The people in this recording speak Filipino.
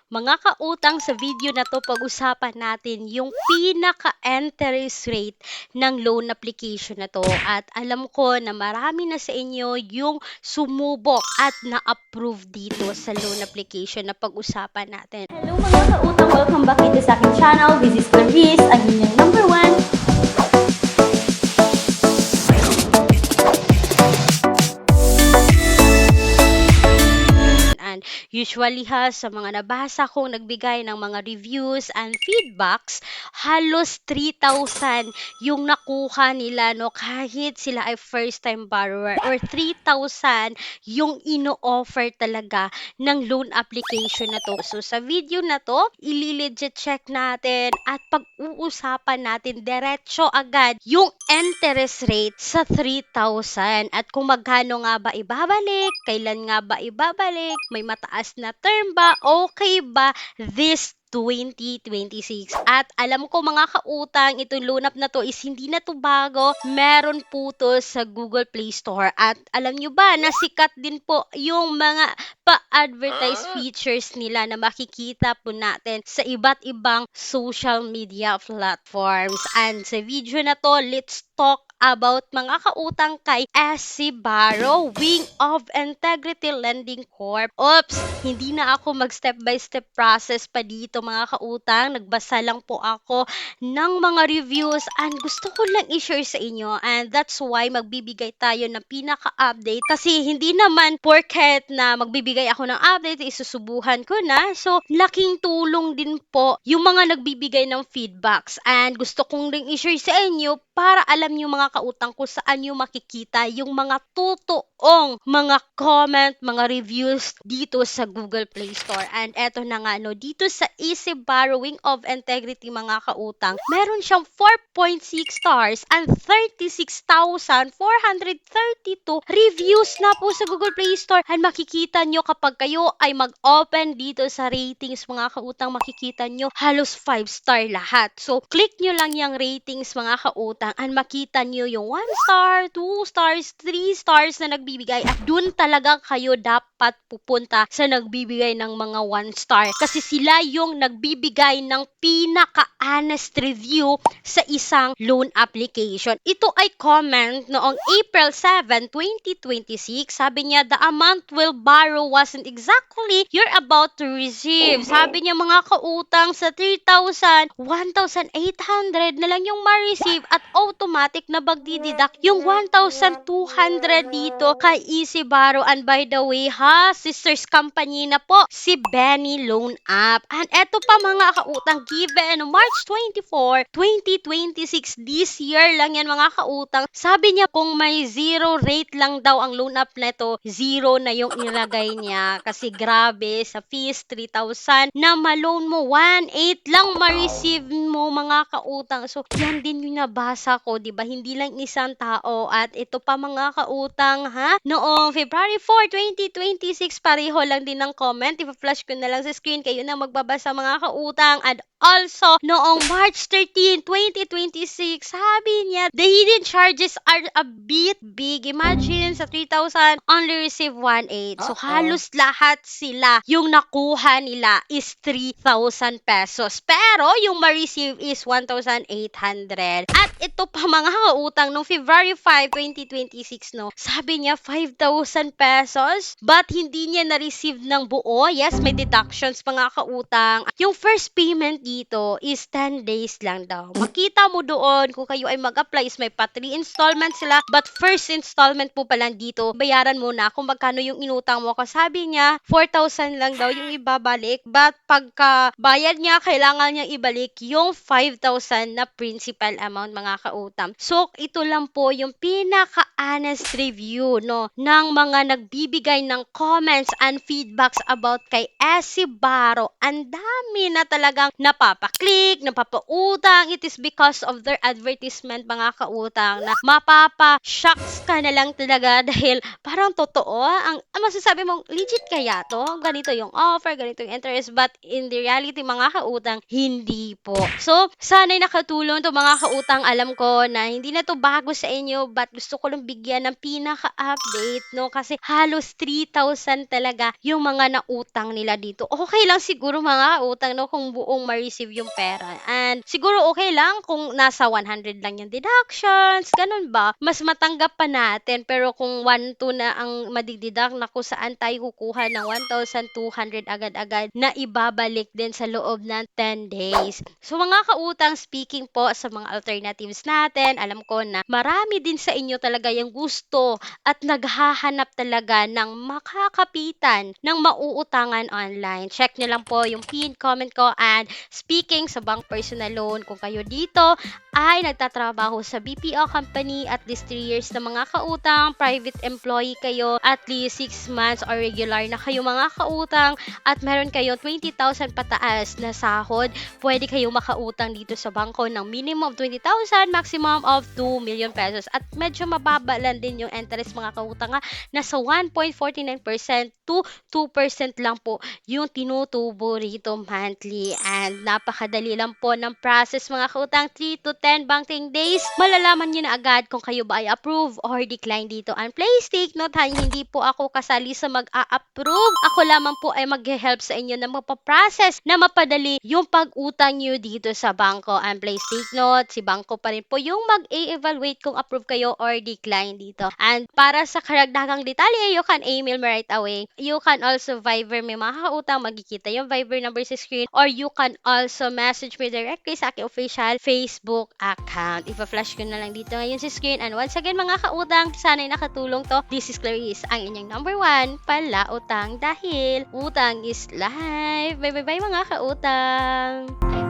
Mga kautang, sa video na to pag-usapan natin yung pinaka-interest rate ng loan application na to. At alam ko na marami na sa inyo yung sumubok at na-approve dito sa loan application na pag-usapan natin. Hello mga kautang! Welcome back dito sa aking channel. This is Clarice, ang inyong number one. And usually sa mga nabasa kong nagbigay ng mga reviews and feedbacks, halos 3,000 yung nakuha nila, no, kahit sila ay first time borrower, or 3,000 yung ino-offer talaga ng loan application na to. So sa video na to, ili-legit check natin at pag-uusapan natin diretso agad yung interest rate sa 3,000 at kung magkano nga ba ibabalik, kailan nga ba ibabalik, may mataas na term ba, okay ba this 2026. At alam ko mga kautang, itong loan app na to is hindi na to bago. Meron po to sa Google Play Store. At alam nyo ba, nasikat din po yung mga pa-advertise features nila na makikita po natin sa iba't ibang social media platforms. And sa video na to, let's talk about mga kautang kay SC Barrow, Wing of Integrity Lending Corp. Oops, hindi na ako mag-step by step process pa dito mga kautang. Nagbasa lang po ako ng mga reviews and gusto ko lang i-share sa inyo, and that's why magbibigay tayo ng pinaka-update kasi hindi naman porket na magbibigay ako ng update isusubuhan ko na. So laking tulong din po yung mga nagbibigay ng feedbacks, and gusto kong ring i-share sa inyo para alam nyo mga kautang kung saan nyo makikita yung mga totoong mga comment, mga reviews dito sa Google Play Store. And eto na nga, no, dito sa Easy Borrowing of Integrity mga kautang, meron siyang 4.6 stars and 36,432 reviews na po sa Google Play Store. And makikita nyo kapag kayo ay mag-open dito sa ratings mga kautang, makikita nyo halos 5 star lahat. So click nyo lang yung ratings mga kautang and makita nyo yung 1 star, 2 stars, 3 stars na nagbibigay, at dun talaga kayo dapat pupunta sa nagbibigay ng mga 1 star kasi sila yung nagbibigay ng pinaka-honest review sa isang loan application. Ito ay comment noong April 7, 2026. Sabi niya, the amount will borrow wasn't exactly you're about to receive. Sabi niya mga kautang, sa 3,000, 1,800 na lang yung ma-receive at automatic na magdideduct yung 1,200 dito kay Easy Borrow. And by the way sisters company na po si Benny Loan App. And eto pa mga kautang, given March 24, 2026, this year lang yan mga kautang. Sabi niya kung may 0 rate lang daw ang loan app neto, 0 na yung inilagay niya kasi grabe sa fees 3,000 na ma-loan mo 1,800 lang ma-receive mo mga kautang. So yan din yung nabasa ko, di ba? Hindi lang isang tao. At ito pa mga kautang noong February 4, 2026, pareho lang din ng comment. Ipa-flash ko na lang sa screen, kayo na magbabasa mga kautang. And also, noong March 13, 2026, sabi niya, the hidden charges are a bit big. Imagine, sa 3,000, only receive 1,800. So, halos lahat sila, yung nakuha nila is 3,000 pesos. Pero, yung ma-receive is 1,800. At ito pa mga kautang, noong February 5, 2026, no, sabi niya, 5,000 pesos, but hindi niya na-receive ng buo. Yes, may deductions mga kautang. Yung first payment dito is 10 days lang daw. Makita mo doon kung kayo ay mag-apply is may pa 3 installments sila, but first installment po pala dito, bayaran mo na kung magkano yung inutang mo. Kasi sabi niya 4,000 lang daw yung ibabalik, but pagka bayad niya, kailangan niya ibalik yung 5,000 na principal amount mga kautang. So ito lang po yung pinaka-honest review, no, ng mga nagbibigay ng comments and feedbacks about kay SC Barrow. Ang dami na talagang napapaklik, napapautang. It is because of their advertisement mga kautang na mapapa-shocks ka na lang talaga dahil parang totoo. Ang masasabi mong, legit kaya to? Ganito yung offer, ganito yung interest, but in the reality mga kautang, hindi po. So, sana'y nakatulong to mga kautang. Alam ko na hindi na 'to bago sa inyo, but gusto ko lang bigyan ng pinaka-update 'no, kasi halos 3,000 talaga yung mga nautang nila dito. Okay lang siguro mga utang 'no, kung buong ma-receive yung pera, and siguro okay lang kung nasa 100 lang yung deductions, gano'n ba. Mas matanggap pa natin, pero kung 1,200 na ang made-deduct, naku, saan tayo kukuha ng 1,200 agad-agad na ibabalik din sa loob ng 10 days. So mga kautang, speaking po sa mga alternatives natin, alam ko na marami din sa inyo talaga yung gusto at naghahanap talaga ng makakapitan ng mauutangan online. Check nyo lang po yung pinned comment ko, and speaking sa bank personal loan, kung kayo dito ay nagtatrabaho sa BPO company at least 3 years na mga kautang, private employee kayo, at least 6 months or regular na kayo mga kautang, at meron kayo 20,000 pataas na sahod, pwede kayong makautang dito sa bangko ng minimum of 20,000, maximum of 2 million pesos. At medyo mababa lang din yung interest mga kautang, nasa 1.49% to 2% lang po yung tinutubo rito monthly. And napakadali lang po ng process mga kautang, 3 to 10 banking days. Malalaman nyo na agad kung kayo ba ay approve or decline dito. And please take note ha, hindi po ako kasali sa mag-a-approve. Ako lamang po ay mag-help sa inyo na mapaprocess na mapadali yung pag-utang nyo dito sa bangko. And please take note, si bangko pa rin po yung mag-e-evaluate kung approve kayo or decline dito. And para sa karagdagang detalye, you can email me right away. You can also Viber me mga kautang, magkikita yung Viber number sa screen, or you can also message me directly sa aking official Facebook account. Ipa-flash ko na lang dito ngayon sa screen. And once again mga kautang, sana'y nakatulong to. This is Clarice, ang inyong number 1 palautang, dahil utang is life. Bye bye bye mga kautang!